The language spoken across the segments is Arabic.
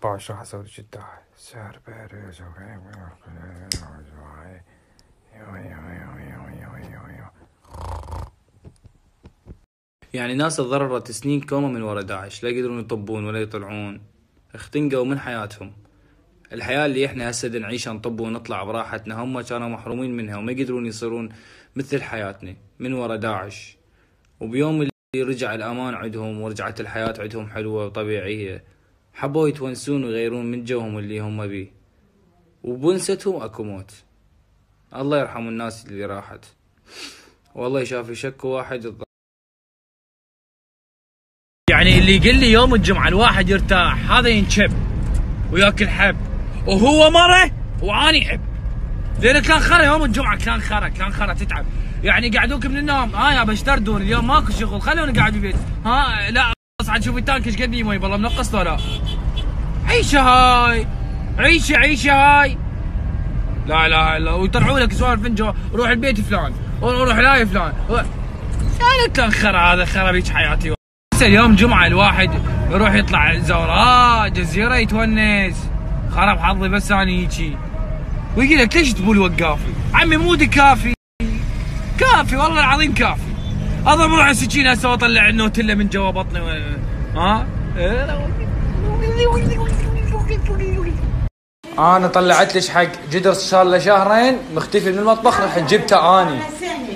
باش راح اسوي لك الداعي سعر بارز. يعني ناس تضررت سنين كومة من ورا داعش، لا يقدرون يطبون ولا يطلعون، اختنقوا من حياتهم. الحياة اللي احنا هسه نعيشها نطب ونطلع براحتنا، هم كانوا محرومين منها وما يقدرون يصيرون مثل حياتنا من ورا داعش. وبيوم اللي رجع الأمان عندهم ورجعت الحياة عندهم حلوة وطبيعية، حبوا يتونسون ويغيرون من جوهم اللي هم بيه، وبنستهم اكو موت. الله يرحم الناس اللي راحت، والله يشافي شك واحد. يعني اللي يقول لي يوم الجمعة الواحد يرتاح هذا ينشب وياكل حب، وهو مرة وعاني حب، لأن كان خرا يوم الجمعة، كان خرا تتعب. يعني قعدوك من النوم، يا بشتردون اليوم ماكو شغل، خلوني قاعد بالبيت، لا اصعد شوف التانك ايش قد يمي، والله منقص ولا عيشة هاي، عيشة هاي، لا اله الا الله. ويطلعوا لك سوالف فنجو، روح البيت فلان، وروح لاي فلان. يعني كان خرا، هذا خرا بيك حياتي. اليوم جمعة الواحد يروح يطلع زوراء جزيرة يتونس، خرب حظي بس انا هيجي. ويقول لك ليش تبول وقافي؟ عمي مودي كافي والله العظيم كافي. اضرب روح السكينة هسه واطلع النوتيلا من جوا بطني. انا طلعت لك حق جدر صار له شهرين مختفي من المطبخ، رح جبته اني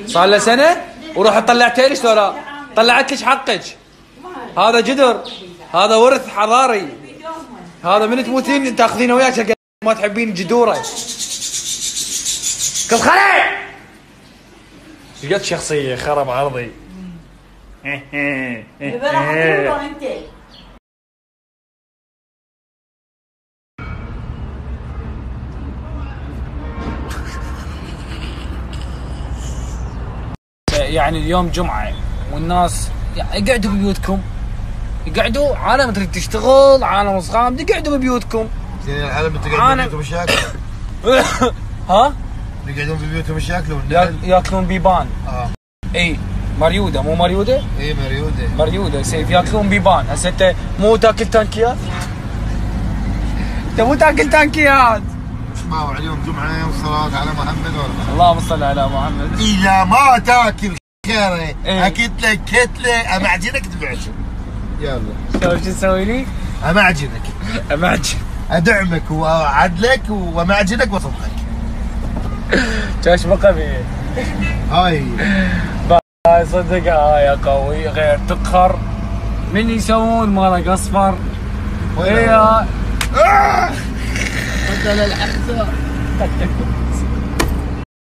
صار له سنه ورحت طلعته لك ولا طلعت لك حقك. هذا جدر، هذا ورث حضاري، هذا من تموتين تاخذينه وياك ما تحبين جدوره. كل خرا ايش قد شخصيه خرب عرضي. يعني اليوم جمعة والناس يقعدوا ببيوتكم، يقعدوا عالم تريد تشتغل، عالم صغام يقعدوا ببيوتكم. زين العالم تقعدون ببيوتهم ايش ياكلون؟ ها؟ يقعدون ببيوتهم ايش ياكلون؟ ياكلون بيبان. اي مريوده، مو مريوده؟ اي مريوده سيف ياكلون بيبان. هسه انت مو تاكل تانكيات؟ انت مو تاكل تانكيات. اسمعوا اليوم جمعه وصلاه على محمد ولا اللهم صل على محمد. اذا ما تاكل خيره اكيد لك كتله امعجنك تبعشر. يلا شو تسوي لي؟ امعجنك ادعمك واعدلك وامعجنك واصدقك. ايش بقى بيه؟ هاي صدق هاي يا قوي، غير تقهر من يسوون مرق اصفر. ويا بدل الحزه